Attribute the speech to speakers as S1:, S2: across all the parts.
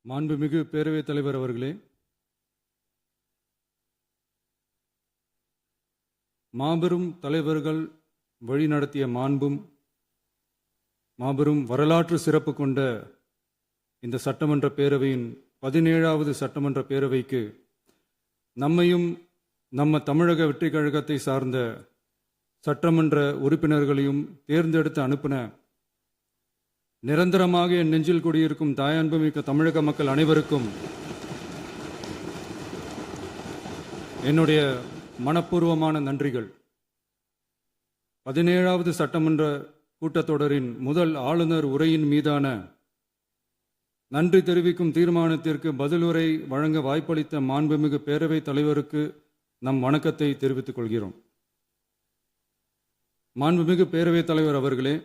S1: மாண்புமிகு பேரவைத் தலைவர் அவர்களே, மாபெரும் தலைவர்கள் வழிநடத்திய மாண்பும் மாபெரும் வரலாற்று சிறப்பு கொண்ட இந்த சட்டமன்ற பேரவையின் 17வது சட்டமன்ற பேரவைக்கு நம்மையும் நம்ம தமிழக வெற்றி கழகத்தை சார்ந்த சட்டமன்ற உறுப்பினர்களையும் தேர்ந்தெடுத்து அனுப்பின நிரந்தரமாக என் நெஞ்சில் குடியிருக்கும் தாயன்புமிக்க தமிழக மக்கள் அனைவருக்கும் என்னுடைய மனப்பூர்வமான நன்றிகள். 17வது சட்டமன்ற கூட்டத்தொடரின் முதல் ஆளுநர் உரையின் மீதான நன்றி தெரிவிக்கும் தீர்மானத்திற்கு பதிலுரை வழங்க வாய்ப்பளித்த மாண்புமிகு பேரவைத் தலைவருக்கு நம் வணக்கத்தை தெரிவித்துக் கொள்கிறோம். மாண்புமிகு பேரவைத் தலைவர் அவர்களே,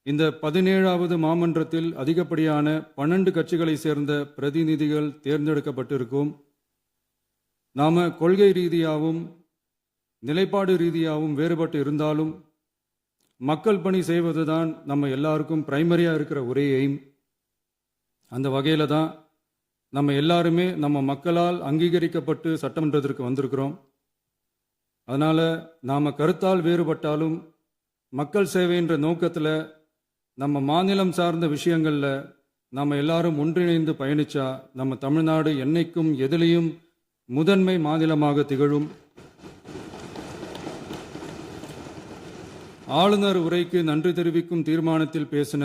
S1: இந்த 17வது மாமன்றத்தில் அதிகப்படியான 12 கட்சிகளை சேர்ந்த பிரதிநிதிகள் தேர்ந்தெடுக்கப்பட்டிருக்கும். நாம கொள்கை ரீதியாகவும் நிலைப்பாடு ரீதியாகவும் வேறுபட்டு இருந்தாலும் மக்கள் பணி செய்வதுதான் நம்ம எல்லாருக்கும் பிரைமரியாக இருக்கிற ஒரே எய்ம். அந்த வகையில் தான் நம்ம எல்லாருமே நம்ம மக்களால் அங்கீகரிக்கப்பட்டு சட்டமன்றத்திற்கு வந்திருக்கிறோம். அதனால் நாம் கருத்தால் வேறுபட்டாலும் மக்கள் சேவை என்ற நோக்கத்தில் நம்ம மாநிலம் சார்ந்த விஷயங்களில் நம்ம எல்லாரும் ஒன்றிணைந்து பயணிச்சா நம்ம தமிழ்நாடு என்னைக்கும் எதிலையும் முதன்மை மாநிலமாக திகழும். ஆளுநர் உரைக்கு நன்றி தெரிவிக்கும் தீர்மானத்தில் பேசின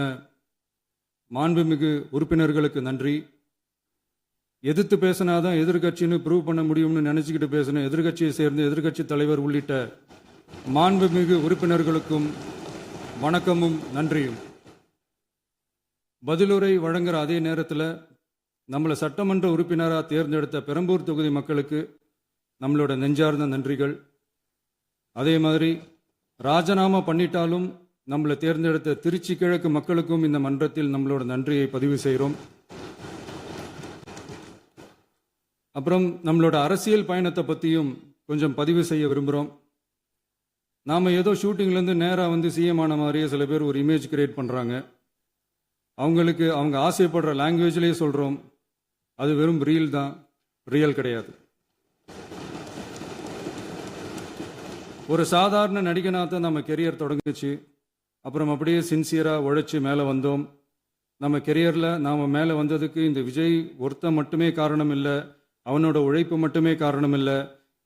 S1: மாண்புமிகு உறுப்பினர்களுக்கு நன்றி. எதிர்த்து பேசினாதான் எதிர்கட்சின்னு ப்ரூவ் பண்ண முடியும்னு நினைச்சுக்கிட்டு பேசின எதிர்கட்சியை சேர்ந்த எதிர்கட்சி தலைவர் உள்ளிட்ட மாண்புமிகு உறுப்பினர்களுக்கும் வணக்கமும் நன்றியும். பதிலுரை வழங்குற அதே நேரத்தில் நம்மளை சட்டமன்ற உறுப்பினராக தேர்ந்தெடுத்த பெரம்பூர் தொகுதி மக்களுக்கு நம்மளோட நெஞ்சார்ந்த நன்றிகள். அதே மாதிரி ராஜினாமா பண்ணிட்டாலும் நம்மளை தேர்ந்தெடுத்த திருச்சி கிழக்கு மக்களுக்கும் இந்த மன்றத்தில் நம்மளோட நன்றியை பதிவு செய்கிறோம். அப்புறம் நம்மளோட அரசியல் பயணத்தை பற்றியும் கொஞ்சம் பதிவு செய்ய விரும்புகிறோம். நாம் ஏதோ ஷூட்டிங்லேருந்து நேராக வந்து சிஎம் ஆன மாதிரியே சில பேர் ஒரு இமேஜ் கிரியேட் பண்ணுறாங்க. அவங்களுக்கு அவங்க ஆசைப்படுற லாங்குவேஜ்லேயே சொல்கிறோம், அது வெறும் ரீல் தான், ரியல் கிடையாது. ஒரு சாதாரண நடிகனாக தான் நம்ம கெரியர் தொடங்குச்சு. அப்புறம் அப்படியே சின்சியராக உழைச்சி மேலே வந்தோம். நம்ம கெரியரில் நாம் மேலே வந்ததுக்கு இந்த விஜய் ஒருத்தன் மட்டுமே காரணம் இல்லை, அவனோட உழைப்பு மட்டுமே காரணம் இல்லை.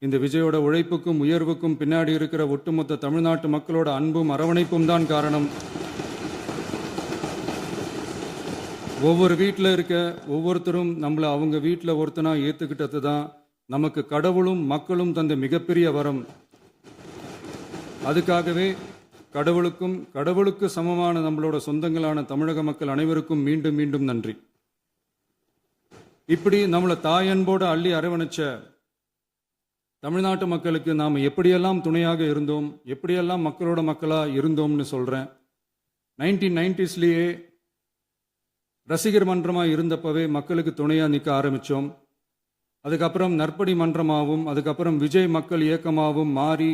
S1: இந்த விஜயோட உழைப்புக்கும் உயர்வுக்கும் பின்னாடி இருக்கிற ஒட்டுமொத்த தமிழ்நாட்டு மக்களோட அன்பும் அரவணைப்பும் தான் காரணம். ஒவ்வொரு வீட்டில் இருக்க ஒவ்வொருத்தரும் நம்மளை அவங்க வீட்டில் ஒருத்தனா ஏற்றுக்கிட்டது தான் நமக்கு கடவுளும் மக்களும் தந்த மிகப்பெரிய வரம். அதுக்காகவே கடவுளுக்கு சமமான நம்மளோட சொந்தங்களான தமிழக மக்கள் அனைவருக்கும் மீண்டும் மீண்டும் நன்றி. இப்படி நம்மளை தாயன்போடு அள்ளி அரவணைச்ச தமிழ்நாட்டு மக்களுக்கு நாம் எப்படியெல்லாம் துணையாக இருந்தோம், எப்படியெல்லாம் மக்களோட மக்களாக இருந்தோம்னு சொல்கிறேன். 1990ஸ்லேயே ரசிகர் மன்றமாக இருந்தப்பவே மக்களுக்கு துணையாக நிற்க ஆரம்பித்தோம். அதுக்கப்புறம் நற்படி மன்றமாகவும் அதுக்கப்புறம் விஜய் மக்கள் இயக்கமாகவும் மாறி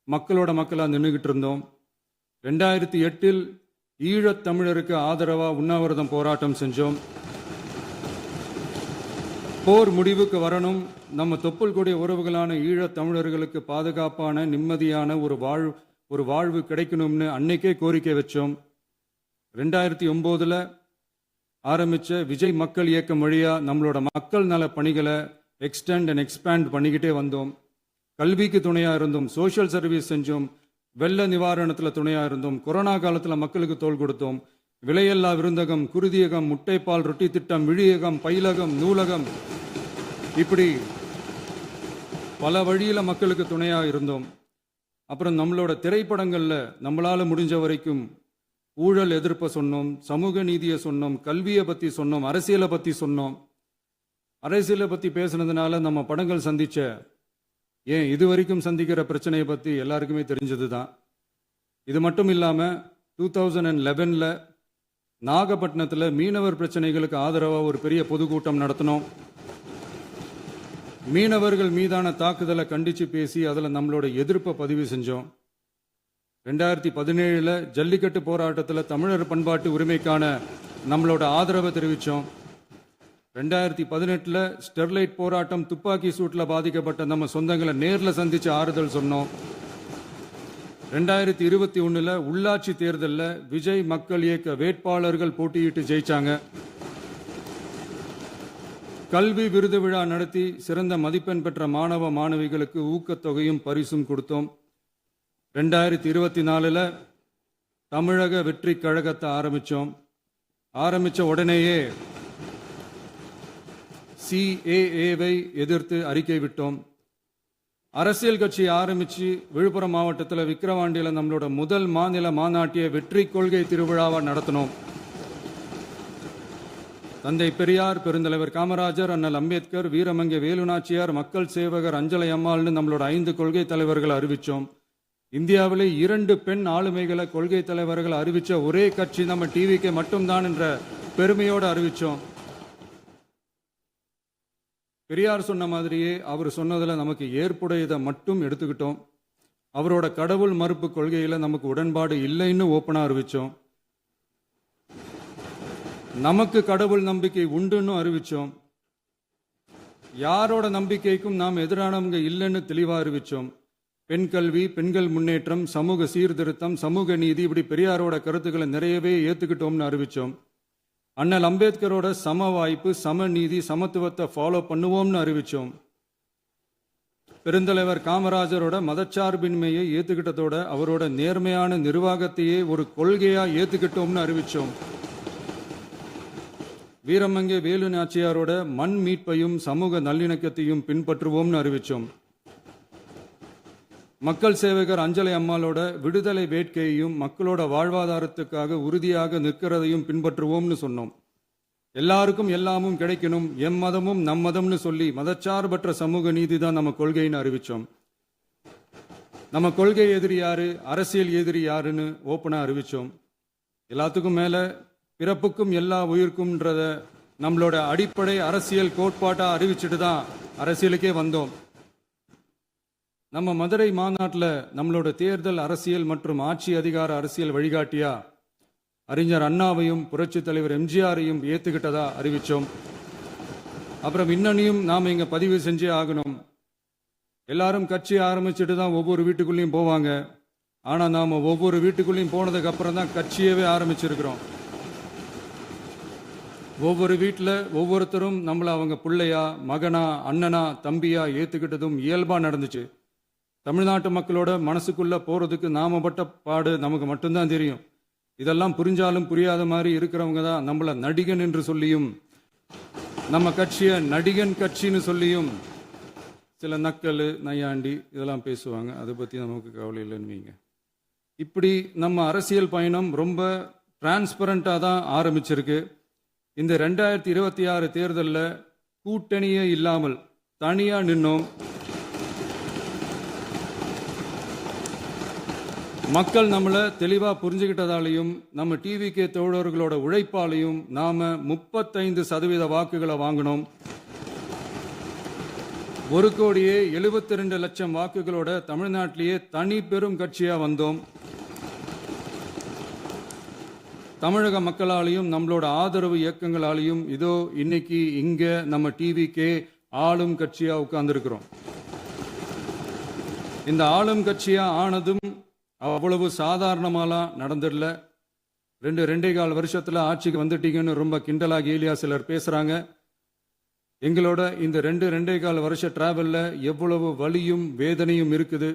S1: மக்களோட மக்களாக நின்றுக்கிட்டு இருந்தோம். 2008இல் ஈழத் தமிழருக்கு ஆதரவாக உண்ணாவிரதம் போராட்டம் செஞ்சோம். போர் முடிவுக்கு வரணும், நம்ம தொப்புள் கூடிய உறவுகளான ஈழத் தமிழர்களுக்கு பாதுகாப்பான நிம்மதியான ஒரு வாழ்வு கிடைக்கணும்னு அன்னைக்கே கோரிக்கை வச்சோம். 2009இல் ஆரம்பித்த விஜய் மக்கள் இயக்கம் வழியாக நம்மளோட மக்கள் நல பணிகளை எக்ஸ்டெண்ட் அண்ட் எக்ஸ்பேண்ட் பண்ணிக்கிட்டே வந்தோம். கல்விக்கு துணையாக இருந்தோம், சோஷியல் சர்வீஸ் செஞ்சோம், வெள்ள நிவாரணத்தில் துணையாக இருந்தோம், கொரோனா காலத்தில் மக்களுக்கு தோள் கொடுத்தோம். விலையில்லா விருந்தகம், குருதியகம், முட்டைப்பால் ரொட்டி திட்டம், விழியகம், பயிலகம், நூலகம், இப்படி பல வழியில் மக்களுக்கு துணையாக இருந்தோம். அப்புறம் நம்மளோட திரைப்படங்களில் நம்மளால் முடிஞ்ச வரைக்கும் ஊழல் எதிர்ப்பை சொன்னோம், சமூக நீதியை சொன்னோம், கல்வியை பற்றி சொன்னோம், அரசியலை பற்றி சொன்னோம். அரசியலை பற்றி பேசுனதுனால நம்ம படங்கள் சந்திச்ச இது வரைக்கும் சந்திக்கிற பிரச்சனையை பற்றி எல்லாருக்குமே தெரிஞ்சது தான். இது மட்டும் இல்லாமல் 2011இல் நாகப்பட்டினத்தில் மீனவர் பிரச்சனைகளுக்கு ஆதரவாக ஒரு பெரிய பொதுக்கூட்டம் நடத்தினோம். மீனவர்கள் மீதான தாக்குதலை கண்டித்து பேசி அதில் நம்மளோட எதிர்ப்பை பதிவு செஞ்சோம். 2017 ஜல்லிக்கட்டு போராட்டத்தில் தமிழர் பண்பாட்டு உரிமைக்கான நம்மளோட ஆதரவை தெரிவித்தோம். 2018 ஸ்டெர்லைட் போராட்டம் துப்பாக்கி சூட்டில் பாதிக்கப்பட்ட நம்ம சொந்தங்களை நேரில் சந்திச்சு ஆறுதல் சொன்னோம். 2021 உள்ளாட்சி தேர்தலில் விஜய் மக்கள் இயக்க வேட்பாளர்கள் போட்டியிட்டு ஜெயிச்சாங்க. கல்வி விருது விழா நடத்தி சிறந்த மதிப்பெண் பெற்ற மாணவ மாணவிகளுக்கு ஊக்கத்தொகையும் பரிசும் கொடுத்தோம். 2024 தமிழக வெற்றி கழகத்தை ஆரம்பிச்ச உடனேயே CAA-வை எதிர்த்து அறிக்கை விட்டோம். அரசியல் கட்சி ஆரம்பிச்சு விழுப்புரம் மாவட்டத்தில் விக்கிரவாண்டியில் நம்மளோட முதல் மாநில மாநாட்டிய வெற்றி கொள்கை திருவிழாவை நடத்தினோம். தந்தை பெரியார், பெருந்தலைவர் காமராஜர், அண்ணல் அம்பேத்கர், வீரமங்கை வேலுநாச்சியார், மக்கள் சேவகர் அஞ்சலை அம்மாள்னு நம்மளோட 5 கொள்கை தலைவர்களை அறிவிச்சோம். இந்தியாவிலே 2 பெண் ஆளுமைகளை கொள்கை தலைவர்கள் அறிவிச்ச ஒரே கட்சி நம்ம டிவிக்கு மட்டும்தான் என்ற பெருமையோடு அறிவிச்சோம். பெரியார் சொன்ன மாதிரியே அவர் சொன்னதில் நமக்கு ஏற்புடையதை மட்டும் எடுத்துக்கிட்டோம். அவரோட கடவுள் மறுப்பு கொள்கையில நமக்கு உடன்பாடு இல்லைன்னு ஓப்பனா அறிவிச்சோம். நமக்கு கடவுள் நம்பிக்கை உண்டுன்னு அறிவிச்சோம். யாரோட நம்பிக்கைக்கும் நாம் எதிரானவங்க இல்லைன்னு தெளிவா அறிவிச்சோம். பெண் கல்வி, பெண்கள் முன்னேற்றம், சமூக சீர்திருத்தம், சமூக நீதி, இப்படி பெரியாரோட கருத்துக்களை நிறையவே ஏத்துக்கிட்டோம்னு அறிவிச்சோம். அண்ணல் அம்பேத்கரோட சம வாய்ப்பு, சமநீதி, சமத்துவத்தை ஃபாலோ பண்ணுவோம்னு அறிவிச்சோம். பெருந்தலைவர் காமராஜரோட மதச்சார்பின்மையை ஏத்துக்கிட்டதோட அவரோட நேர்மையான நிர்வாகத்தையே ஒரு கொள்கையா ஏத்துக்கிட்டோம்னு அறிவிச்சோம். வீரமங்கை வேலு நாச்சியாரோட மண் மீட்பையும் சமூக நல்லிணக்கத்தையும் பின்பற்றுவோம்னு அறிவிச்சோம். மக்கள் சேவகர் அஞ்சலை அம்மாளோட விடுதலை வேட்கையையும் மக்களோட வாழ்வாதாரத்துக்காக உறுதியாக நிற்கிறதையும் பின்பற்றுவோம்னு சொன்னோம். எல்லாருக்கும் எல்லாமும் கிடைக்கணும், எம் மதமும் நம் மதம்னு சொல்லி மதச்சார்பற்ற சமூக நீதி தான் நம்ம கொள்கைன்னு அறிவிச்சோம். நம்ம கொள்கை எதிரி யாரு, அரசியல் எதிரி யாருன்னு ஓப்பனா அறிவிச்சோம். எல்லாத்துக்கும் மேல பிறப்புக்கும் எல்லா உயிர்க்கும்ன்றத நம்மளோட அடிப்படை அரசியல் கோட்பாட்டா அறிவிச்சுட்டு தான் அரசியலுக்கே வந்தோம். நம்ம மதுரை மாநாட்டில் நம்மளோட தேர்தல் அரசியல் மற்றும் ஆட்சி அதிகார அரசியல் வழிகாட்டியா அறிஞர் அண்ணாவையும் புரட்சி தலைவர் எம்ஜிஆரையும் ஏத்துக்கிட்டதா அறிவிச்சோம். அப்புறம் இன்னனையும் நாம் இங்க பதிவு செஞ்சே ஆகணும். எல்லாரும் கட்சி ஆரம்பிச்சுட்டு தான் ஒவ்வொரு வீட்டுக்குள்ளேயும் போவாங்க. ஆனா நாம ஒவ்வொரு வீட்டுக்குள்ளேயும் போனதுக்கு அப்புறம் தான் கட்சியவே ஆரம்பிச்சிருக்கிறோம். ஒவ்வொரு வீட்டில் ஒவ்வொருத்தரும் நம்மளை அவங்க பிள்ளையா, மகனா, அண்ணனா, தம்பியா ஏத்துக்கிட்டதும் இயல்பா நடந்துச்சு. தமிழ்நாட்டு மக்களோட மனசுக்குள்ள போறதுக்கு நாம பட்ட பாடு நமக்கு மட்டும்தான் தெரியும். இதெல்லாம் புரிஞ்சாலும் புரியாத மாதிரி இருக்கிறவங்க தான் நம்மள நடிகன் என்று சொல்லியும் நம்ம கட்சியை நடிகன் கட்சின்னு சொல்லியும் சில நக்கல், நையாண்டி இதெல்லாம் பேசுவாங்க. அதை பத்தி நமக்கு கவலை இல்லைன்னு வைங்க. இப்படி நம்ம அரசியல் பயணம் ரொம்ப டிரான்ஸ்பரண்டா தான் ஆரம்பிச்சிருக்கு. இந்த 2026 தேர்தலில் கூட்டணியே இல்லாமல் தனியா நின்னோம். மக்கள் நம்மளை தெளிவா புரிஞ்சுக்கிட்டதாலையும் நம்ம டிவிகே தோழர்களோட உழைப்பாலையும் நாம 35% வாக்குகளை வாங்கினோம். 1,72,00,000 வாக்குகளோட தமிழ்நாட்டிலேயே தனி பெரும் கட்சியா வந்தோம். தமிழக மக்களாலையும் நம்மளோட ஆதரவு இயக்கங்களாலையும் இதோ இன்னைக்கு இங்க நம்ம டிவிகே ஆளும் கட்சியா உட்கார்ந்துருக்கிறோம். இந்த ஆளும் கட்சியா ஆனதும் அவ்வளவு சாதாரணமாலாம் நடந்துடல. 2.25 வருஷத்துல ஆட்சிக்கு வந்துட்டீங்கன்னு ரொம்ப கிண்டலா கேலியா சிலர் பேசுறாங்க. எங்களோட இந்த 2.25 வருஷ டிராவல்ல எவ்வளவு வலியும் வேதனையும் இருக்குது.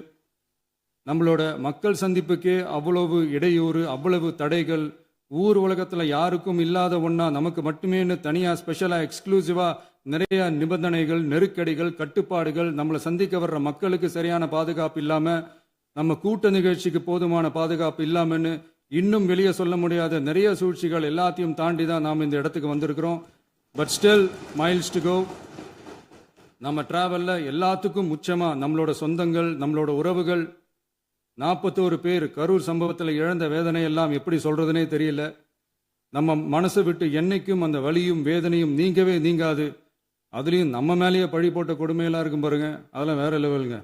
S1: நம்மளோட மக்கள் சந்திப்புக்கே அவ்வளவு இடையூறு, அவ்வளவு தடைகள், ஊர் உலகத்துல யாருக்கும் இல்லாத ஒன்னா நமக்கு மட்டுமேன்னு தனியா ஸ்பெஷலா எக்ஸ்க்ளூசிவா நிறைய நிபந்தனைகள், நெருக்கடிகள், கட்டுப்பாடுகள், நம்மளை சந்திக்க வர்ற மக்களுக்கு சரியான பாதுகாப்பு இல்லாம, நம்ம கூட்ட நிகழ்ச்சிக்கு போதுமான பாதுகாப்பு இல்லாமன்னு இன்னும் வெளியே சொல்ல முடியாத நிறைய சூழ்ச்சிகள் எல்லாத்தையும் தாண்டி தான் நாம் இந்த இடத்துக்கு வந்திருக்கிறோம். But still miles to go. நம்ம டிராவல்ல எல்லாத்துக்கும் உச்சமா நம்மளோட சொந்தங்கள், நம்மளோட உறவுகள், 41 பேர் கரூர் சம்பவத்தில் இழந்த வேதனை எல்லாம் எப்படி சொல்றதுனே தெரியல. நம்ம மனசை விட்டு என்னைக்கும் அந்த வலியும் வேதனையும் நீங்கவே நீங்காது. அதுலேயும் நம்ம மேலேயே பழி போட்ட கொடுமையெல்லாம் இருக்கும் பாருங்க, அதெல்லாம் வேற லெவலுங்க.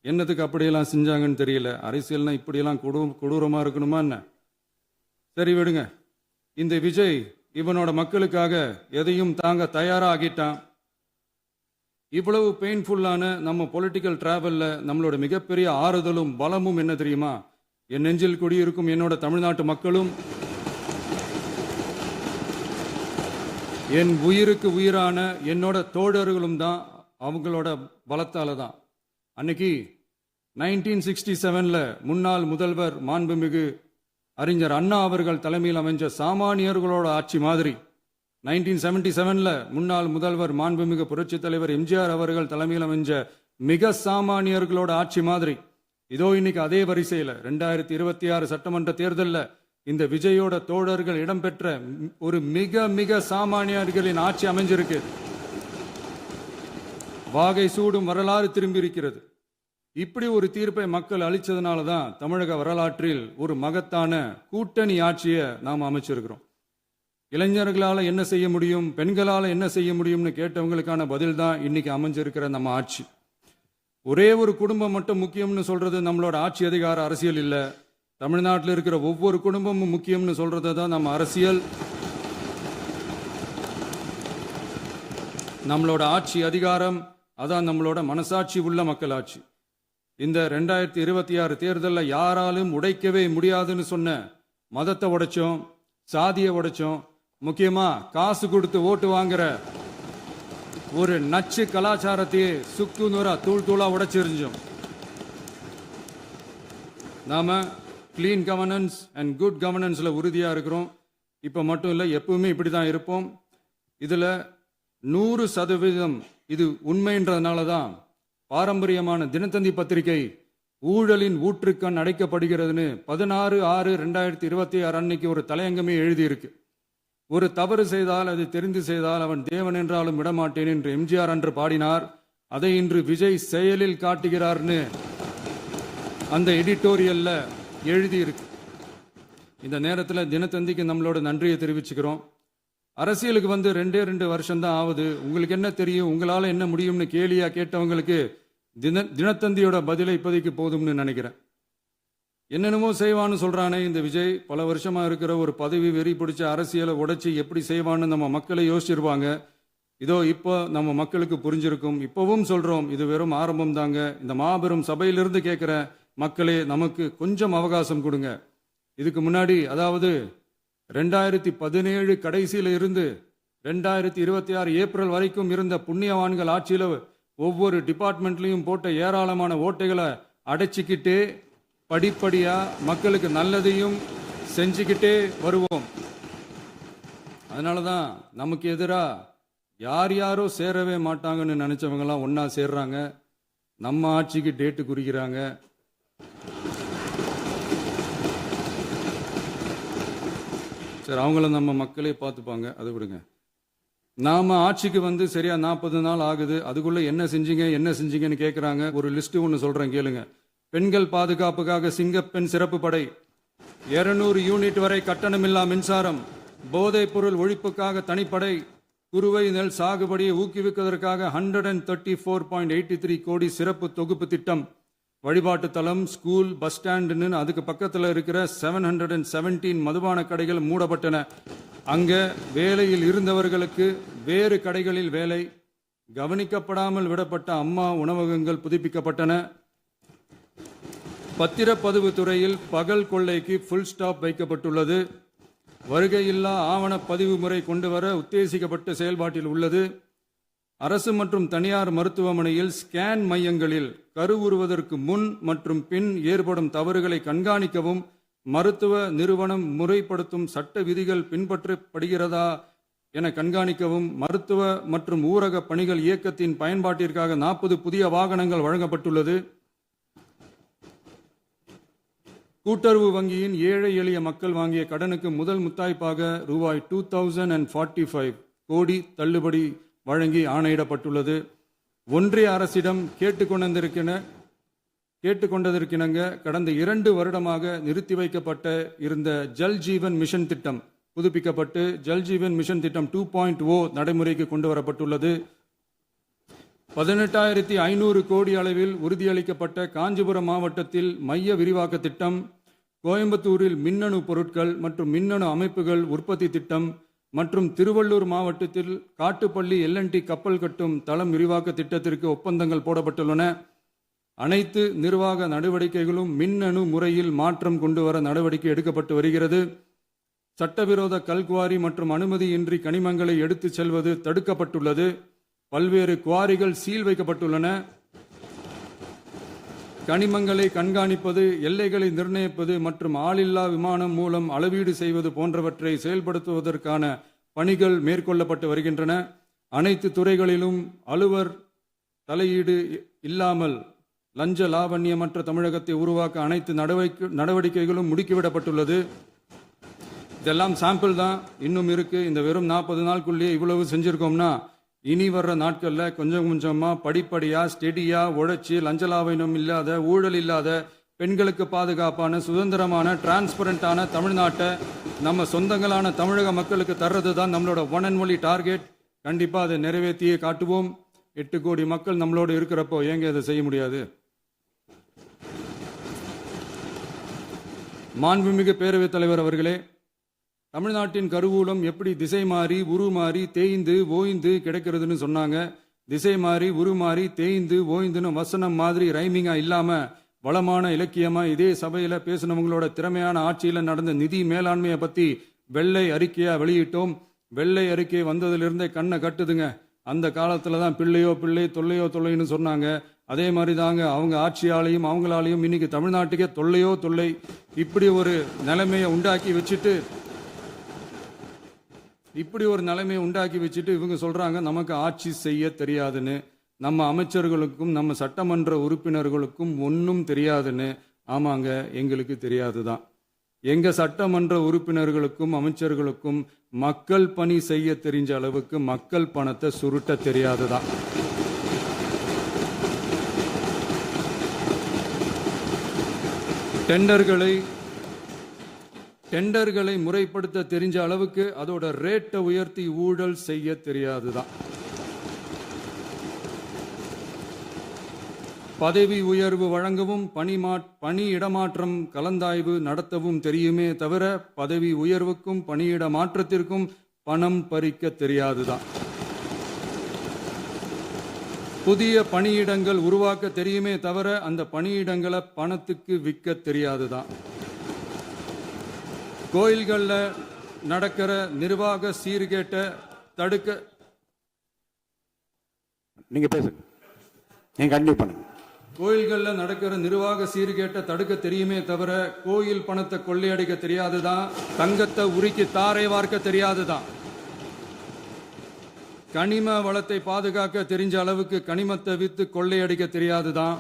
S1: என்னத்துக்கு அப்படியெல்லாம் செஞ்சாங்கன்னு தெரியல. அரசியல்னா இப்படியெல்லாம் கொடூரமா இருக்கணுமா என்ன? சரி விடுங்க. இந்த விஜய் இவனோட மக்களுக்காக எதையும் தாங்க தயாராகிட்டான். இவ்வளவு பெயின்ஃபுல்லான நம்ம பொலிட்டிக்கல் டிராவல்ல நம்மளோட மிகப்பெரிய ஆறுதலும் பலமும் என்ன தெரியுமா? என் நெஞ்சில் குடியிருக்கும் என்னோட தமிழ்நாட்டு மக்களும், என் உயிருக்கு உயிரான என்னோட தோழர்களும் தான். அவங்களோட பலத்தால தான். அன்னைக்கு 1967 முன்னாள் முதல்வர் மாண்புமிகு அறிஞர் அண்ணா அவர்கள் தலைமையில் அமைஞ்ச சாமானியர்களோட ஆட்சி மாதிரி 1977 முன்னாள் முதல்வர் மாண்புமிகு புரட்சி தலைவர் எம்ஜிஆர் அவர்கள் தலைமையில் அமைஞ்ச மிக சாமானியர்களோட ஆட்சி மாதிரி இதோ இன்னைக்கு அதே வரிசையில் 2026 சட்டமன்ற தேர்தலில் இந்த விஜயோட தோழர்கள் இடம்பெற்ற ஒரு மிக மிக சாமானியர்களின் ஆட்சி அமைஞ்சிருக்கு. வாகை சூடும் வரலாறு திரும்பி இருக்கிறது. இப்படி ஒரு தீர்ப்பை மக்கள் அளிச்சதுனால தான் தமிழக வரலாற்றில் ஒரு மகத்தான கூட்டணி ஆட்சியை நாம் அமைச்சிருக்கிறோம். இளைஞர்களால் என்ன செய்ய முடியும், பெண்களால் என்ன செய்ய முடியும்னு கேட்டவங்களுக்கான பதில் தான் இன்னைக்கு அமைஞ்சிருக்கிற நம்ம ஆட்சி. ஒரே ஒரு குடும்பம் மட்டும் முக்கியம்னு சொல்றது நம்மளோட ஆட்சி அதிகார அரசியல் இல்லை. தமிழ்நாட்டில் இருக்கிற ஒவ்வொரு குடும்பமும் முக்கியம்னு சொல்றது தான் நம்ம அரசியல். நம்மளோட ஆட்சி அதிகாரம் அதான் நம்மளோட மனசாட்சி உள்ள மக்களாட்சி. இந்த 2026 தேர்தலில் யாராலும் உடைக்கவே முடியாதுன்னு சொன்ன மதத்தை உடைச்சோம், சாதியை உடைச்சோம், முக்கியமா காசு கொடுத்து ஓட்டு வாங்குற ஒரு நச்சு கலாச்சாரத்தையே சுக்கு நூறா தூள் தூளா உடைச்சிருந்தோம். நாம கிளீன் கவர்னன்ஸ் அண்ட் குட் கவர்னன்ஸ்ல உறுதியா இருக்கிறோம். இப்ப மட்டும் இல்லை, எப்பவுமே இப்படிதான் இருப்போம். இதுல 100% இது உண்மைன்றதுனால தான் பாரம்பரியமான தினத்தந்தி பத்திரிகை ஊழலின் ஊற்றுக்கண் அடைக்கப்படுகிறதுன்னு 16/6/2026 அன்னைக்கு ஒரு தலையங்கமே எழுதியிருக்கு. ஒரு தவறு செய்தால் அது தெரிந்து செய்தால் அவன் தேவன் என்றாலும் விடமாட்டேன் என்று எம்ஜிஆர் அன்று பாடினார். அதை இன்று விஜய் செயலில் காட்டுகிறார்னு அந்த எடிட்டோரியல்ல எழுதியிருக்கு. இந்த நேரத்தில் தினத்தந்திக்கு நம்மளோட நன்றியை தெரிவிச்சுக்கிறோம். அரசியலுக்கு வந்து 2 வருஷம் தான் ஆகுது. உங்களுக்கு என்ன தெரியும், உங்களால என்ன முடியும்னு கேலியா கேட்டவங்களுக்கு தினத்தந்தியோட பதிலை இப்போதைக்கு போதும்னு நினைக்கிறேன். என்னென்னமோ செய்வான்னு சொல்றானே இந்த விஜய், பல வருஷமா இருக்கிற ஒரு பதவி வெறி பிடிச்ச அரசியலை உடைச்சி எப்படி செய்வான்னு நம்ம மக்களை யோசிச்சிருவாங்க. இதோ இப்போ நம்ம மக்களுக்கு புரிஞ்சிருக்கும். இப்பவும் சொல்றோம், இது வெறும் ஆரம்பம் தாங்க. இந்த மாபெரும் சபையிலிருந்து கேட்கிற மக்களே, நமக்கு கொஞ்சம் அவகாசம் கொடுங்க. இதுக்கு முன்னாடி, அதாவது 2017 கடைசியில இருந்து 2026 ஏப்ரல் வரைக்கும் இருந்த புண்ணியவான்கள் ஆட்சியில ஒவ்வொரு டிபார்ட்மெண்ட்லையும் போட்ட ஏராளமான ஓட்டைகளை அடைச்சிக்கிட்டே படிப்படியா மக்களுக்கு நல்லதையும் செஞ்சுக்கிட்டே வருவோம். அதனாலதான் நமக்கு எதிராக யார் யாரோ சேரவே மாட்டாங்கன்னு நினைச்சவங்கலாம் ஒன்னா சேர்றாங்க. நம்ம ஆட்சிக்கு டேட்டு குறிக்கிறாங்க. சரி, அவங்கள நம்ம மக்களே பார்த்துப்பாங்க, அதை விடுங்க. நாம ஆட்சிக்கு வந்து சரியா 40 நாள் ஆகுது. அதுக்குள்ள என்ன செஞ்சீங்கன்னு கேட்குறாங்க. ஒரு லிஸ்ட் ஒன்று சொல்றேன் கேளுங்க. பெண்கள் பாதுகாப்புக்காக சிங்கப்பெண் சிறப்பு படை, 200 யூனிட் வரை கட்டணமில்லா மின்சாரம், போதைப் பொருள் ஒழிப்புக்காக தனிப்படை, குறுவை நெல் சாகுபடியை ஊக்குவிப்பதற்காக 134.83 கோடி சிறப்பு தொகுப்பு திட்டம், வழிபாட்டு தலம், ஸ்கூல், பஸ் ஸ்டாண்டுன்னு அதுக்கு பக்கத்தில் இருக்கிற 717 மதுபான கடைகள் மூடப்பட்டன. அங்க வேலையில் இருந்தவர்களுக்கு வேறு கடைகளில் வேலை, கவனிக்கப்படாமல் விடப்பட்ட அம்மா உணவகங்கள் புதுப்பிக்கப்பட்டன. பத்திரப்பதிவு துறையில் பகல் கொள்ளைக்கு ஃபுல் ஸ்டாப் வைக்கப்பட்டுள்ளது. வருகையில்லா ஆவண பதிவு முறை கொண்டு வர உத்தேசிக்கப்பட்ட செயல்பாட்டில் உள்ளது. அரசு மற்றும் தனியார் மருத்துவமனையில் ஸ்கேன் மையங்களில் கருவுறுவதற்கு முன் மற்றும் பின் ஏற்படும் தவறுகளை கண்காணிக்கவும், மருத்துவ நிறுவனம் முறைப்படுத்தும் சட்ட விதிகள் பின்பற்றப்படுகிறதா என கண்காணிக்கவும், மருத்துவ மற்றும் ஊரக பணிகள் இயக்கத்தின் பயன்பாட்டிற்காக 40 புதிய வாகனங்கள் வழங்கப்பட்டுள்ளது. கூட்டுறவு வங்கியின் ஏழை எளிய மக்கள் வாங்கிய கடனுக்கு முதல் முத்தாய்ப்பாக ரூபாய் 2045 கோடி தள்ளுபடி வழங்கி ஆணையிடப்பட்டுள்ளது. ஒன்றிய அரசிடம் கேட்டுக்கொண்டதற்கிணங்க கடந்த 2 வருடமாக நிறுத்தி வைக்கப்பட்ட இருந்த ஜல் ஜீவன் மிஷன் திட்டம் புதுப்பிக்கப்பட்டு ஜல் ஜீவன் மிஷன் திட்டம் 2.0 நடைமுறைக்கு கொண்டு வரப்பட்டுள்ளது. 18,500 கோடி அளவில் உறுதியளிக்கப்பட்ட காஞ்சிபுரம் மாவட்டத்தில் மைய விரிவாக்க திட்டம், கோயம்புத்தூரில் மின்னணு பொருட்கள் மற்றும் மின்னணு அமைப்புகள் உற்பத்தி திட்டம், மற்றும் திருவள்ளூர் மாவட்டத்தில் காட்டுப்பள்ளி LNT கப்பல் கட்டும் தளம் விரிவாக்க திட்டத்திற்கு ஒப்பந்தங்கள் போடப்பட்டுள்ளன. அனைத்து நிர்வாக நடவடிக்கைகளும் மின்னணு முறையில் மாற்றம் கொண்டு வர நடவடிக்கை எடுக்கப்பட்டு வருகிறது. சட்டவிரோத கல்குவாரி மற்றும் அனுமதியின்றி கனிமங்களை எடுத்துச் செல்வது தடுக்கப்பட்டுள்ளது. பல்வேறு குவாரிகள் சீல் வைக்கப்பட்டுள்ளன. கனிமங்களை கண்காணிப்பது, எல்லைகளை நிர்ணயிப்பது மற்றும் ஆளில்லா விமானம் மூலம் அளவீடு செய்வது போன்றவற்றை செயல்படுத்துவதற்கான பணிகள் மேற்கொள்ளப்பட்டு வருகின்றன. அனைத்து துறைகளிலும் அலுவலர் தலையீடு இல்லாமல் லஞ்ச லாவண்யமற்ற தமிழகத்தை உருவாக்க அனைத்து நடவடிக்கைகளும் முடுக்கிவிடப்பட்டுள்ளது. இதெல்லாம் சாம்பிள் தான், இன்னும் இருக்கு. இந்த வெறும் 40 நாளுக்குள்ளேயே இவ்வளவு செஞ்சிருக்கோம்னா இனி வர்ற நாட்களில் கொஞ்சம் கொஞ்சமாக படிப்படியாக ஸ்டெடியாக உழைச்சி லஞ்சலாவணம் இல்லாத, ஊழல் இல்லாத, பெண்களுக்கு பாதுகாப்பான, சுதந்திரமான, டிரான்ஸ்பரண்டான தமிழ்நாட்டை நம்ம சொந்தங்களான தமிழக மக்களுக்கு தர்றது தான் நம்மளோட ஒன் அண்ட் ஒன்லி டார்கெட். கண்டிப்பாக அதை நிறைவேற்றியே காட்டுவோம். 8 கோடி மக்கள் நம்மளோடு இருக்கிறப்போ ஏங்க இதை செய்ய முடியாது? மாண்புமிகு பேரவைத் தலைவர் அவர்களே, தமிழ்நாட்டின் கருவூலம் எப்படி திசை மாறி உருமாறி தேய்ந்து ஓய்ந்து கிடக்கிறதுன்னு சொன்னாங்க. திசை மாறி உருமாறி தேய்ந்து ஓய்ந்துன்னு வசனம் மாதிரி ரைமிங்கா இல்லாம வளமான இலக்கியமா இதே சபையில பேசினவங்களோட திறமையான ஆட்சியில நடந்த நிதி மேலாண்மையை பத்தி வெள்ளை அறிக்கையா வெளியிட்டோம். வெள்ளை அறிக்கை வந்ததிலிருந்தே கண்ணை கட்டுதுங்க. அந்த காலத்துல தான் பிள்ளையோ பிள்ளை, தொல்லையோ தொல்லைன்னு சொன்னாங்க. அதே மாதிரி தாங்க அவங்க ஆட்சியாலையும் அவங்களாலையும் இன்னைக்கு தமிழ்நாட்டுக்கே தொல்லையோ தொல்லை. இப்படி ஒரு நிலைமையை உண்டாக்கி வச்சுட்டு இவங்க சொல்றாங்க நமக்கு ஆட்சி செய்ய தெரியாதுன்னு. நம்ம அமைச்சர்களுக்கும் நம்ம சட்டமன்ற உறுப்பினர்களுக்கும் ஒன்றும் தெரியாதுன்னு. ஆமாங்க, எங்களுக்கு தெரியாதுதான். எங்க சட்டமன்ற உறுப்பினர்களுக்கும் அமைச்சர்களுக்கும் மக்கள் பணி செய்ய தெரிஞ்ச அளவுக்கு மக்கள் பணத்தை சுருட்ட தெரியாதுதான். டெண்டர்களை முறைப்படுத்த தெரிஞ்ச அளவுக்கு அதோட ரேட்டை உயர்த்தி ஊழல் செய்ய தெரியாதுதான். பதவி உயர்வு வழங்கவும் பணி இடமாற்றம் கலந்தாய்வு நடத்தவும் தெரியுமே தவிர பதவி உயர்வுக்கும் பணியிட மாற்றத்திற்கும் பணம் பறிக்க தெரியாதுதான். புதிய பணியிடங்கள் உருவாக்க தெரியுமே தவிர அந்த பணியிடங்களை பணத்துக்கு விற்க தெரியாதுதான். கோயில்களில் நடக்கிற நிர்வாக சீர்கேட்ட தடுக்க
S2: நீங்க பேசுங்க, நீங்க கண்டிப்பா பண்ணுங்க.
S1: கோயில்களில் நடக்கிற நிர்வாக சீர்கேட்ட தடுக்க தெரியுமே தவிர கோயில் பணத்தை கொள்ளையடிக்க தெரியாதுதான். தங்கத்தை உருக்கி தாரை வார்க்க தெரியாதுதான். கனிம வளத்தை பாதுகாக்க தெரிஞ்ச அளவுக்கு கனிமத்தை வித்து கொள்ளையடிக்க தெரியாதுதான்.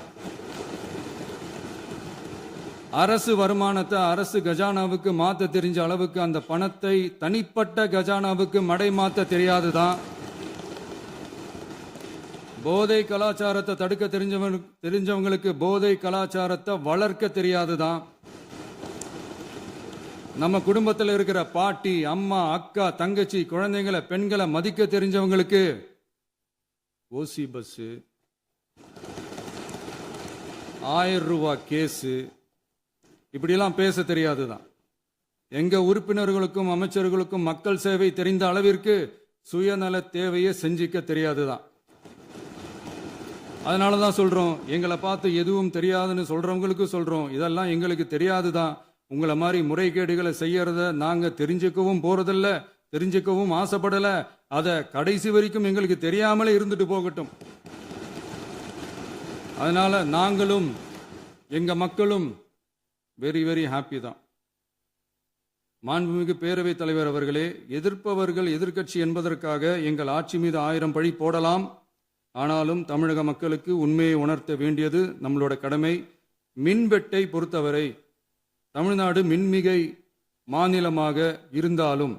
S1: அரசு வருமானத்தை அரசு கஜானாவுக்கு மாற்ற தெரிஞ்ச அளவுக்கு அந்த பணத்தை தனிப்பட்ட கஜானாவுக்கு மடை மாற்ற தெரியாதுதான். போதை கலாச்சாரத்தை தடுக்க தெரிஞ்சவங்களுக்கு போதை கலாச்சாரத்தை வளர்க்க தெரியாதுதான். நம்ம குடும்பத்தில் இருக்கிற பாட்டி, அம்மா, அக்கா, தங்கச்சி, குழந்தைங்களை, பெண்களை மதிக்க தெரிஞ்சவங்களுக்கு ஓசி பஸ், 1000 ரூபாய் கேஸு, இப்படியெல்லாம் பேச தெரியாதுதான். எங்க உறுப்பினர்களுக்கும் அமைச்சர்களுக்கும் மக்கள் சேவை தெரிந்த அளவிற்கு சுயநல தேவையை செஞ்சிக்க தெரியாதுதான். அதனாலதான் சொல்றோம், எங்களை பார்த்து எதுவும் தெரியாதுன்னு சொல்றவங்களுக்கு சொல்றோம், இதெல்லாம் எங்களுக்கு தெரியாதுதான். உங்களை மாதிரி முறைகேடுகளை செய்யறத நாங்க தெரிஞ்சுக்கவும் போறதில்ல, தெரிஞ்சுக்கவும் ஆசைப்படல. அதை கடைசி வரைக்கும் எங்களுக்கு தெரியாமலே இருந்துட்டு போகட்டும். அதனால நாங்களும் எங்க மக்களும் வெரி வெரி ஹாப்பி தான். மாண்புமிகு பேரவைத் தலைவர் அவர்களே, எதிர்ப்பவர்கள் எதிர்க்கட்சி என்பதற்காக எங்கள் ஆட்சி மீது 1000 பழி போடலாம். ஆனாலும் தமிழக மக்களுக்கு உண்மையை உணர்த்த வேண்டியது நம்மளோட கடமை. மின்வெட்டை பொறுத்தவரை தமிழ்நாடு மின்மிகை மாநிலமாக இருந்தாலும்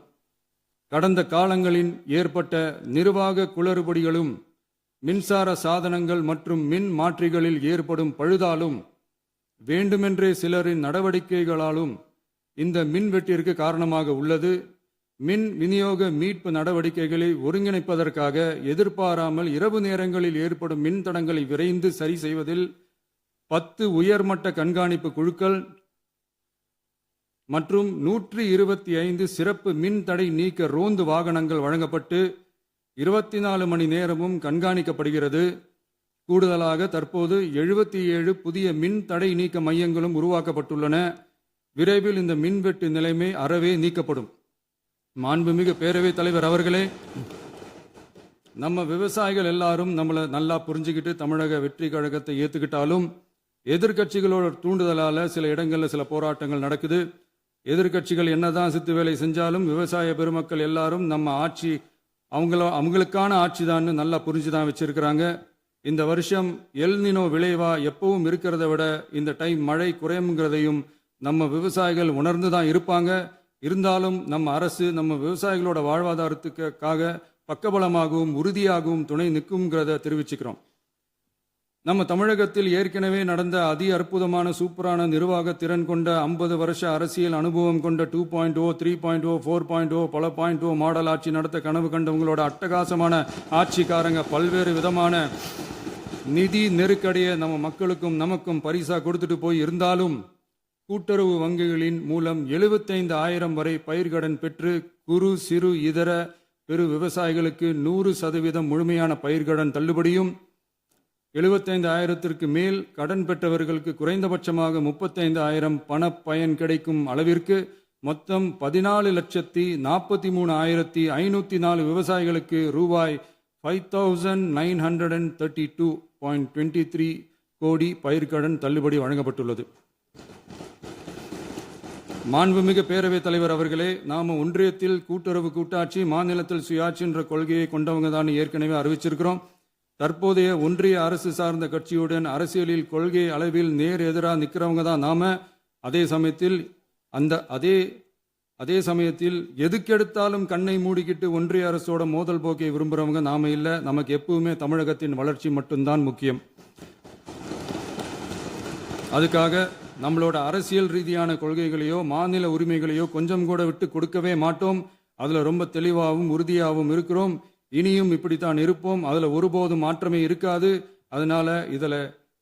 S1: கடந்த காலங்களில் ஏற்பட்ட நிர்வாக குளறுபடிகளும் மின்சார சாதனங்கள் மற்றும் மின் மாற்றிகளில் ஏற்படும் பழுதாலும் வேண்டுமென்றே சிலரின் நடவடிக்கைகளாலும் இந்த மின்வெட்டிற்கு காரணமாக உள்ளது. மின் விநியோக மீட்பு நடவடிக்கைகளை ஒருங்கிணைப்பதற்காக எதிர்பாராமல் இரவு நேரங்களில் ஏற்படும் மின் தடங்களை விரைந்து சரி செய்வதில் 10 உயர்மட்ட கண்காணிப்பு குழுக்கள், மற்றும் 125 சிறப்பு மின் தடை நீக்க ரோந்து வாகனங்கள் வழங்கப்பட்டு 24 மணி நேரமும் கண்காணிக்கப்படுகிறது. கூடுதலாக தற்போது 77 புதிய மின் தடை நீக்க மையங்களும் உருவாக்கப்பட்டுள்ளன. விரைவில் இந்த மின்வெட்டு நிலைமை அறவே நீக்கப்படும். மாண்புமிகு பேரவைத் தலைவர் அவர்களே, நம்ம விவசாயிகள் எல்லாரும் நம்மளை நல்லா புரிஞ்சுக்கிட்டு தமிழக வெற்றி கழகத்தை ஏற்றுக்கிட்டாலும் எதிர்கட்சிகளோட தூண்டுதலால் சில இடங்களில் சில போராட்டங்கள் நடக்குது. எதிர்கட்சிகள் என்னதான் சித்து வேலை செஞ்சாலும் விவசாய பெருமக்கள் எல்லாரும் நம்ம ஆட்சி அவங்களுக்கான ஆட்சி தான் நல்லா புரிஞ்சுதான் வச்சிருக்கிறாங்க. இந்த வருஷம் எல்னினோ விளைவா எப்பவும் இருக்கிறத விட இந்த டைம் மழை குறையுங்கிறதையும் நம்ம விவசாயிகள் உணர்ந்து தான் இருப்பாங்க. இருந்தாலும் நம்ம அரசு நம்ம விவசாயிகளோட வாழ்வாதாரத்துக்காக பக்கபலமாகவும் உறுதியாகவும் துணை நிற்கும்ங்கிறத தெரிவிச்சுக்கிறோம். நம்ம தமிழகத்தில் ஏற்கனவே நடந்த அதி அற்புதமான சூப்பரான நிர்வாக திறன் கொண்ட 50 வருஷ அரசியல் அனுபவம் கொண்ட 2.0, 3.0, 4.0 பல 0.0 மாடல் ஆட்சி நடத்த கனவு கண்டவங்களோட அட்டகாசமான ஆட்சிக்காரங்க பல்வேறு விதமான நிதி நெருக்கடியை நம்ம மக்களுக்கும் நமக்கும் பரிசா கொடுத்துட்டு போய் இருந்தாலும் கூட்டுறவு வங்கிகளின் மூலம் 75,000 வரை பயிர்கடன் பெற்று குறு சிறு இதர பெரு விவசாயிகளுக்கு 100% முழுமையான பயிர்கடன் தள்ளுபடியும் 75,000க்கு மேல் கடன் பெற்றவர்களுக்கு குறைந்தபட்சமாக 35,000 பண பயன் கிடைக்கும் அளவிற்கு மொத்தம் 14,43,504 விவசாயிகளுக்கு ரூபாய் 5,932.23 கோடி பயிர்கடன் தள்ளுபடி வழங்கப்பட்டுள்ளது. மாண்புமிகு பேரவைத் தலைவர் அவர்களே, நாம ஒன்றியத்தில் கூட்டுறவு கூட்டாட்சி, மாநிலத்தில் சுயாட்சி என்ற கொள்கையை கொண்டவங்க தான் ஏற்கனவே அறிவிச்சிருக்கிறோம். தற்போதைய ஒன்றிய அரசு சார்ந்த கட்சியுடன் அரசியலில் கொள்கை அளவில் நேர் எதிராக நிற்கிறவங்க தான் நாம. அதே சமயத்தில் எதுக்கெடுத்தாலும் கண்ணை மூடிக்கிட்டு ஒன்றிய அரசோட மோதல் போக்கை விரும்புறவங்க நாம இல்ல. நமக்கு எப்பவுமே தமிழகத்தின் வளர்ச்சி மட்டும்தான் முக்கியம். அதுக்காக நம்மளோட அரசியல் ரீதியான கொள்கைகளையோ மாநில உரிமைகளையோ கொஞ்சம் கூட விட்டு கொடுக்கவே மாட்டோம். அதுல ரொம்ப தெளிவாகவும் உறுதியாகவும் இருக்கிறோம். இனியும் இப்படித்தான் இருப்போம். அதுல ஒருபோதும் மாற்றமே இருக்காது. அதனால இதுல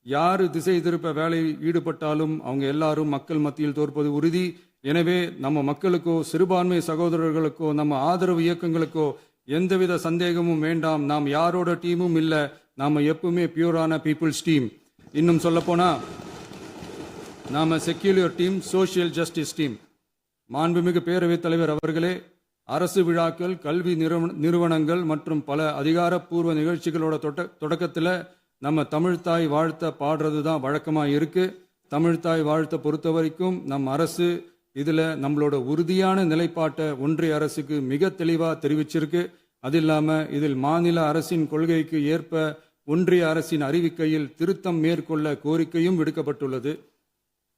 S1: யாரு திசை திருப்ப வேலையில் ஈடுபட்டாலும் அவங்க எல்லாரும் மக்கள் மத்தியில் தோற்பது உறுதி. எனவே நம்ம மக்களுக்கோ சிறுபான்மை சகோதரர்களுக்கோ நம்ம ஆதரவு இயக்கங்களுக்கோ எந்தவித சந்தேகமும் வேண்டாம். நாம் யாரோட டீமும் இல்லை. நாம எப்பவுமே பியூரான பீப்புள்ஸ் டீம். இன்னும் சொல்ல போனா நாம secular team, social justice team. மாண்புமிகு பேரவைத் தலைவர் அவர்களே, அரசு விழாக்கள், கல்வி நிறுவனங்கள் மற்றும் பல அதிகாரப்பூர்வ நிகழ்ச்சிகளோட தொடக்கத்தில் நம்ம தமிழ்தாய் வாழ்த்த பாடுறது தான் வழக்கமாக இருக்கு. தமிழ்தாய் வாழ்த்த பொறுத்த வரைக்கும் நம் அரசு இதில் நம்மளோட உறுதியான நிலைப்பாட்டை ஒன்றிய அரசுக்கு மிக தெளிவாக தெரிவிச்சிருக்கு. அது இல்லாமல் இதில் மாநில அரசின் கொள்கைக்கு ஏற்ப ஒன்றிய அரசின் அறிவிக்கையில் திருத்தம் மேற்கொள்ள கோரிக்கையும் விடுக்கப்பட்டுள்ளது.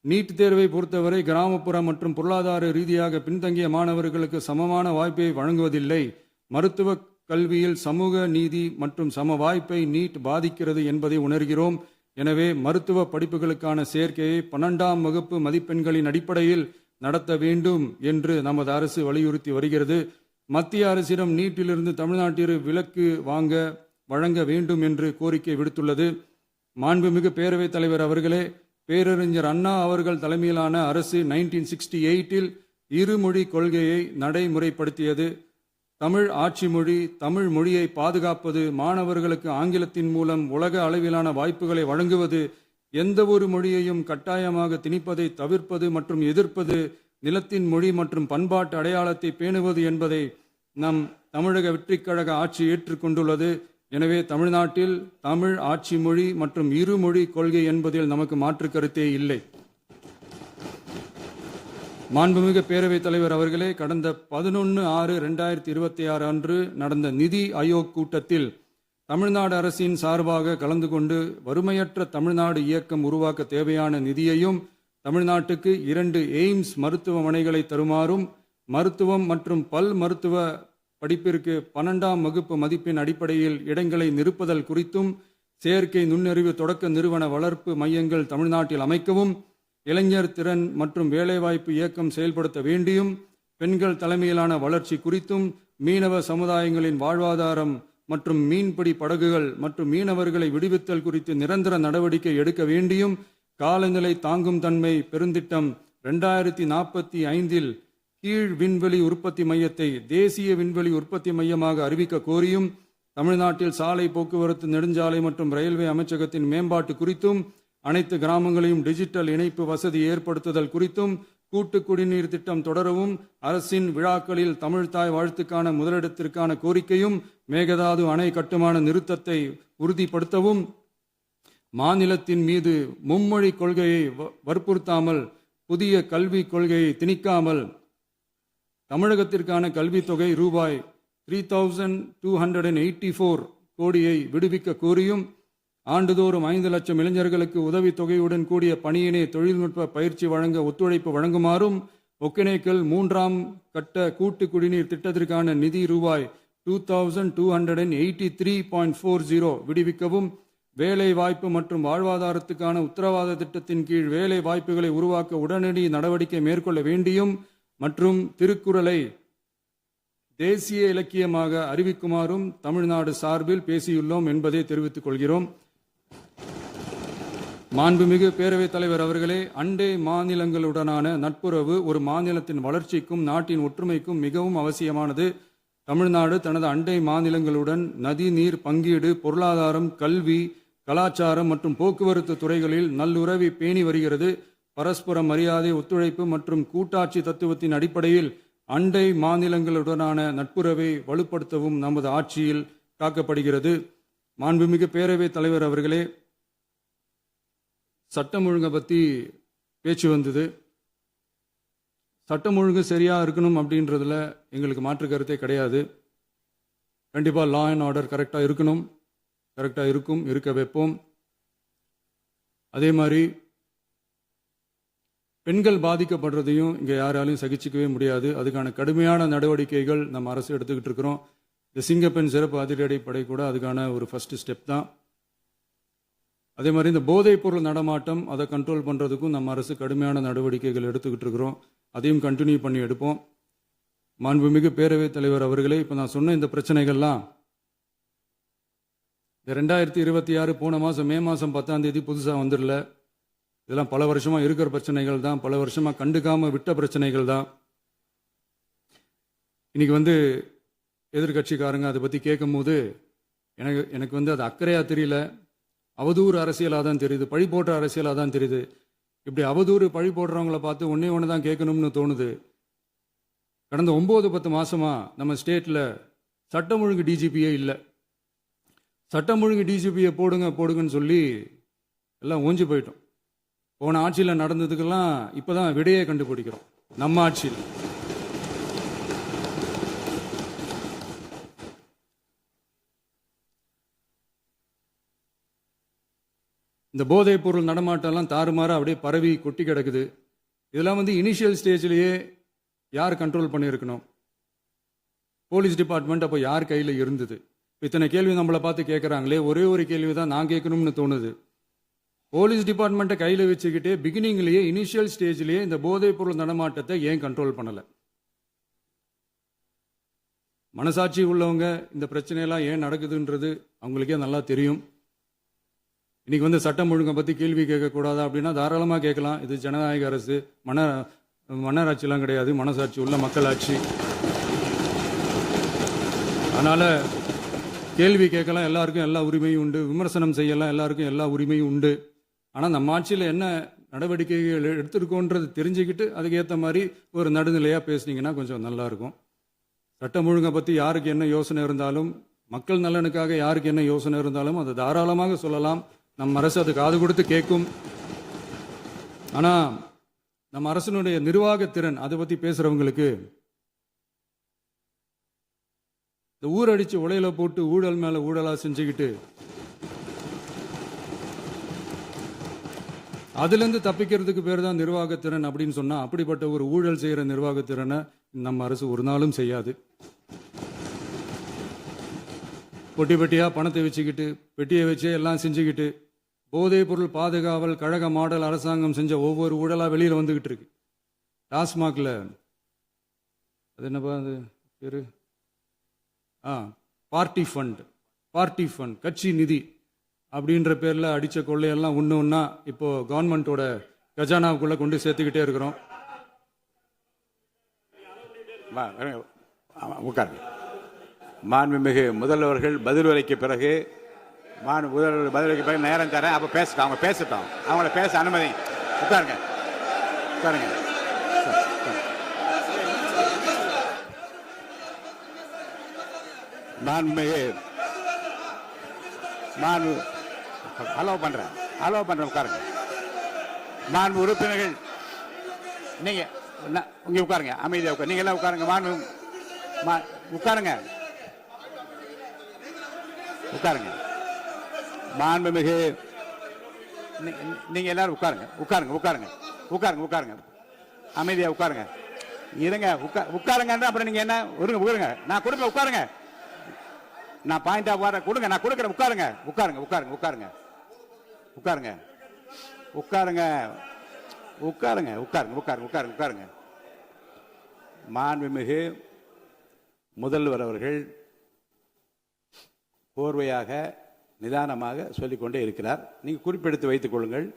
S1: நீட் தேர்வை பொறுத்தவரை கிராமப்புற மற்றும் பொருளாதார ரீதியாக பின்தங்கிய மாணவர்களுக்கு சமமான வாய்ப்பை வழங்குவதில்லை. மருத்துவ கல்வியில் சமூக நீதி மற்றும் சம வாய்ப்பை நீட் பாதிக்கிறது என்பதை உணர்கிறோம். எனவே மருத்துவ படிப்புகளுக்கான சேர்க்கையை 12ஆம் வகுப்பு மதிப்பெண்களின் அடிப்படையில் நடத்த வேண்டும் என்று நமது அரசு வலியுறுத்தி வருகிறது. மத்திய அரசிடம் நீட்டிலிருந்து தமிழ்நாட்டிற்கு விலக்கு வழங்க வேண்டும் என்று கோரிக்கை விடுத்துள்ளது. மாண்புமிகு பேரவைத் தலைவர் அவர்களே, பேரறிஞர் அண்ணா அவர்கள் தலைமையிலான அரசு 1968இல் இருமொழி கொள்கையை நடைமுறைப்படுத்தியது. தமிழ் ஆட்சி மொழி, தமிழ் மொழியை பாதுகாப்பது, மாணவர்களுக்கு ஆங்கிலத்தின் மூலம் உலக அளவிலான வாய்ப்புகளை வழங்குவது, எந்த ஒரு மொழியையும் கட்டாயமாக திணிப்பதை தவிர்ப்பது மற்றும் எதிர்ப்பது, நிலத்தின் மொழி மற்றும் பண்பாட்டு அடையாளத்தை பேணுவது என்பதை நம் தமிழக வெற்றிக் கழக ஆட்சி ஏற்றுக்கொண்டுள்ளது. எனவே தமிழ்நாட்டில் தமிழ் ஆட்சி மொழி மற்றும் இருமொழி கொள்கை என்பதில் நமக்கு மாற்று கருத்தே இல்லை. மாண்புமிகு பேரவைத் தலைவர் அவர்களே, கடந்த 11/6/2026 அன்று நடந்த நிதி ஆயோக் கூட்டத்தில் தமிழ்நாடு அரசின் சார்பாக கலந்து கொண்டு வறுமையற்ற தமிழ்நாடு இயக்கம் உருவாக்க தேவையான நிதியையும், தமிழ்நாட்டுக்கு 2 எய்ம்ஸ் மருத்துவமனைகளை தருமாறும், மருத்துவம் மற்றும் பல் மருத்துவ படிப்பிற்கு 12ஆம் வகுப்பு மதிப்பின் அடிப்படையில் இடங்களை நிரப்புதல் குறித்தும், செயற்கை நுண்ணறிவு தொடக்க நிறுவன வளர்ப்பு மையங்கள் தமிழ்நாட்டில் அமைக்கவும், இளைஞர் திறன் மற்றும் வேலைவாய்ப்பு இயக்கம் செயல்படுத்த வேண்டியும், பெண்கள் தலைமையிலான வளர்ச்சி குறித்தும், மீனவ சமுதாயங்களின் வாழ்வாதாரம் மற்றும் மீன்பிடி படகுகள் மற்றும் மீனவர்களை விடுவித்தல் குறித்து நிரந்தர நடவடிக்கை எடுக்க வேண்டியும், காலநிலை தாங்கும் தன்மை பெருந்திட்டம் 2045 கீழ் விண்வெளி உற்பத்தி மையத்தை தேசிய விண்வெளி உற்பத்தி மையமாக அறிவிக்க கோரியும், தமிழ்நாட்டில் சாலை போக்குவரத்து, நெடுஞ்சாலை மற்றும் ரயில்வே அமைச்சகத்தின் மேம்பாட்டு குறித்தும், அனைத்து கிராமங்களையும் டிஜிட்டல் இணைப்பு வசதி ஏற்படுத்துதல் குறித்தும், கூட்டு குடிநீர் திட்டம் தொடரவும், அரசின் விழாக்களில் தமிழ்தாய் வாழ்த்துக்கான முதலிடத்திற்கான கோரிக்கையும், மேகதாது அணை கட்டுமான நிறுத்தத்தை உறுதிப்படுத்தவும், மாநிலத்தின் மீது மும்மொழி கொள்கையை வற்புறுத்தாமல் புதிய கல்விக் கொள்கையை திணிக்காமல் தமிழகத்திற்கான கல்வித்தொகை ரூபாய் 3284 கோடியை விடுவிக்க கோரியும், ஆண்டுதோறும் 5 லட்சம் இளைஞர்களுக்கு உதவித்தொகையுடன் கூடிய பணியினை தொழில்நுட்ப பயிற்சி வழங்க ஒத்துழைப்பு வழங்குமாறும், ஒகேனக்கல் 3ஆம் கட்ட கூட்டு குடிநீர் திட்டத்திற்கான நிதி ரூபாய் 2283.40 விடுவிக்கவும், வேலை வாய்ப்பு மற்றும் வாழ்வாதாரத்துக்கான உத்தரவாத திட்டத்தின் கீழ் வேலை வாய்ப்புகளை உருவாக்க உடனடி நடவடிக்கை மேற்கொள்ள வேண்டியும் மற்றும் திருக்குறளை தேசிய இலக்கியமாக அறிவிக்குமாறும் தமிழ்நாடு சார்பில் பேசியுள்ளோம் என்பதை தெரிவித்துக் கொள்கிறோம். மாண்புமிகு பேரவைத் தலைவர் அவர்களே, அண்டை மாநிலங்களுடனான நட்புறவு ஒரு மாநிலத்தின் வளர்ச்சிக்கும் நாட்டின் ஒற்றுமைக்கும் மிகவும் அவசியமானது. தமிழ்நாடு தனது அண்டை மாநிலங்களுடன் நதி நீர் பங்கீடு, பொருளாதாரம், கல்வி, கலாச்சாரம் மற்றும் போக்குவரத்து துறைகளில் நல்லுறவை பேணி வருகிறது. பரஸ்பர மரியாதை, ஒத்துழைப்பு மற்றும் கூட்டாட்சி தத்துவத்தின் அடிப்படையில் அண்டை மாநிலங்களுடனான நட்புறவை வலுப்படுத்தவும் நமது ஆட்சியில் காக்கப்படுகிறது. மாண்புமிகு பேரவைத் தலைவர் அவர்களே, சட்டம் ஒழுங்கை பற்றி பேச்சு வந்தது. சட்டம் ஒழுங்கு சரியா இருக்கணும் அப்படின்றதுல எங்களுக்கு மாற்று கருத்தே கிடையாது. கண்டிப்பாக லா அண்ட் ஆர்டர் கரெக்டாக இருக்கணும், கரெக்டாக இருக்கும், இருக்க வைப்போம். அதே மாதிரி பெண்கள் பாதிக்கப்படுறதையும் இங்கே யாராலையும் சகிச்சிக்கவே முடியாது. அதுக்கான கடுமையான நடவடிக்கைகள் நம்ம அரசு எடுத்துக்கிட்டு இருக்கிறோம். இந்த சிங்கப்பெண் சிறப்பு அதிரடிப்படை கூட அதுக்கான ஒரு ஃபர்ஸ்ட் ஸ்டெப் தான். அதே மாதிரி இந்த போதைப் பொருள் நடமாட்டம், அதை கண்ட்ரோல் பண்ணுறதுக்கும் நம்ம அரசு கடுமையான நடவடிக்கைகள் எடுத்துக்கிட்டு இருக்கிறோம். அதையும் கண்டினியூ பண்ணி எடுப்போம். மாண்புமிகு பேரவைத் தலைவர் அவர்களே, இப்போ நான் சொன்ன இந்த பிரச்சனைகள்லாம் இந்த 2026 போன மாதம் மே மாதம் 10ஆம் தேதி புதுசாக வந்துடல. இதெல்லாம் பல வருஷமாக இருக்கிற பிரச்சனைகள் தான், பல வருஷமாக கண்டுக்காமல் விட்ட பிரச்சனைகள் தான். இன்னைக்கு எதிர்கட்சிக்காரங்க அதை பற்றி கேட்கும் போது எனக்கு அது அக்கறையாக தெரியல, அவதூறு அரசியலாக தான் தெரியுது, பழி போடுற அரசியலாக தான் தெரியுது. இப்படி அவதூறு பழி போடுறவங்கள பார்த்து ஒன்றே ஒன்று தான் கேட்கணும்னு தோணுது. கடந்த 9-10 மாசமா நம்ம ஸ்டேட்டில் சட்டம் ஒழுங்கு டிஜிபியே இல்லை. சட்டம் ஒழுங்கு டிஜிபியை போடுங்கன்னு சொல்லி எல்லாம் ஓஞ்சி போயிட்டோம். போன ஆட்சியில் நடந்ததுக்கெல்லாம் இப்போதான் விடையே கண்டுபிடிக்கிறோம் நம்ம ஆட்சியில். இந்த போதைப் பொருள் நடமாட்டம்லாம் தாறுமாற அப்படியே பரவி கொட்டி கிடக்குது. இதெல்லாம் இனிஷியல் ஸ்டேஜ்லேயே யார் கண்ட்ரோல் பண்ணியிருக்கணும்? போலீஸ் டிபார்ட்மெண்ட் அப்போ யார் கையில் இருந்தது? இத்தனை கேள்வி நம்மளை பார்த்து கேட்குறாங்களே, ஒரே ஒரு கேள்வி தான் நான் கேட்கணும்னு தோணுது. போலீஸ் டிபார்ட்மெண்ட்டை கையில் வச்சுக்கிட்டே பிகினிங்லேயே இனிஷியல் ஸ்டேஜ்லேயே இந்த போதைப் பொருள் நடமாட்டத்தை ஏன் கண்ட்ரோல் பண்ணலை? மனசாட்சி உள்ளவங்க இந்த பிரச்சனையெல்லாம் ஏன் நடக்குதுன்றது அவங்களுக்கே நல்லா தெரியும். இன்னைக்கு சட்டம் ஒழுங்கை பற்றி கேள்வி கேட்கக்கூடாதா அப்படின்னா தாராளமாக கேட்கலாம். இது ஜனநாயக அரசு, மன்னராட்சிலாம் கிடையாது, மனசாட்சி உள்ள மக்களாட்சி. அதனால் கேள்வி கேட்கலாம், எல்லாருக்கும் எல்லா உரிமையும் உண்டு. விமர்சனம் செய்யலாம், எல்லாருக்கும் எல்லா உரிமையும் உண்டு. ஆனால் நம்ம ஆட்சியில் என்ன நடவடிக்கைகள் எடுத்திருக்கோன்றது தெரிஞ்சுக்கிட்டு அதுக்கேற்ற மாதிரி ஒரு நடுநிலையாக பேசுனீங்கன்னா கொஞ்சம் நல்லாயிருக்கும். சட்டம் ஒழுங்கை பற்றி யாருக்கு என்ன யோசனை இருந்தாலும், மக்கள் நலனுக்காக யாருக்கு என்ன யோசனை இருந்தாலும் அதை தாராளமாக சொல்லலாம். நம்ம அரசு அது காது கொடுத்து கேட்கும். ஆனால் நம்ம அரசினுடைய நிர்வாகத்திறன் அதை பற்றி பேசுகிறவங்களுக்கு இந்த ஊரடிச்சு உலையில போட்டு ஊழல் மேலே ஊழலாக செஞ்சுக்கிட்டு அதுலேருந்து தப்பிக்கிறதுக்கு பேர் தான் நிர்வாகத்திறன் அப்படின்னு சொன்னால், அப்படிப்பட்ட ஒரு ஊழல் செய்கிற நிர்வாகத்திறனை நம்ம அரசு ஒரு நாளும் செய்யாது. பொட்டி பெட்டியாக பணத்தை வச்சுக்கிட்டு, பெட்டியை வச்சே எல்லாம் செஞ்சுக்கிட்டு, போதைப் பொருள் பாதுகாவல் கழக மாடல் அரசாங்கம் செஞ்ச ஒவ்வொரு ஊழலாக வெளியில் வந்துக்கிட்டு இருக்கு. டாஸ்மாகில் அது என்னப்பா அது பேரு, பார்ட்டி ஃபண்ட் கட்சி நிதி அப்படின்ற பேரில் அடித்த கொள்ளையெல்லாம் ஒன்று ஒன்றா இப்போ கவர்மெண்ட்டோட கஜானாவுக்குள்ளே கொண்டு சேர்த்துக்கிட்டே இருக்கிறோம்.
S2: உட்காருங்க. மாண்புமிகு முதல்வர்கள் பதில் உரைக்கு பிறகு முதல்வர் பதில் உரைக்கு பிறகு நேரம் தரேன். அப்போ பேசட்டும், அவங்க பேசட்டும், அவங்கள பேச அனுமதி. உட்காருங்க உட்காருங்க. மாண்புமிகு அலோவ் பண்றேன் உட்காருங்க. மாண்பு உறுப்பினர்கள் நீங்க இங்க உட்காருங்க, அமைதியா உட்காரு. நீங்க எல்லாம் உட்காருங்க. உட்காருங்க. மாண்புமிகு நீங்க எல்லாரும் உட்காருங்க. அமைதியா உட்காருங்க. இருங்க, உட்காருங்க. அப்புறம் நீங்க என்ன உட்காருங்க. நான் கொடுப்பேன், உட்காருங்க. நான் பாயிண்ட் ஆஃப் வர கொடுங்க, நான் கொடுக்குறேன். உட்காருங்க. மாண்புமிகு முதல்வர் அவர்கள் கோர்வையாக நிதானமாக சொல்லிக்கொண்டே இருக்கிறார். நீங்க குறிப்பெடுத்து வைத்துக் கொள்ளுங்கள்.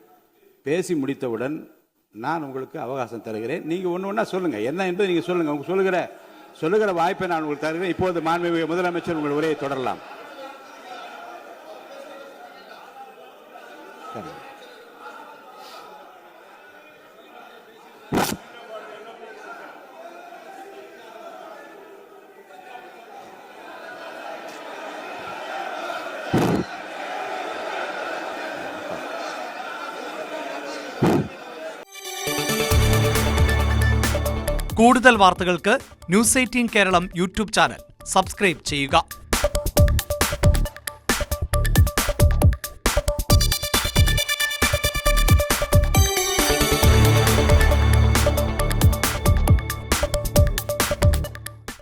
S2: பேசி முடித்தவுடன் நான் உங்களுக்கு அவகாசம் தருகிறேன். நீங்க ஒண்ணா சொல்லுங்க, என்ன என்பது நீங்க சொல்லுங்க. உங்க சொல்லுகிற வாய்ப்பை நான் உங்களுக்கு தருகிறேன். இப்போது மாண்புமிகு முதலமைச்சர் உங்கள் உரையை தொடரலாம்.
S3: കൂടുതൽ വാർത്തകൾക്ക് news 18 Keralam YouTube channel subscribe ചെയ്യുക.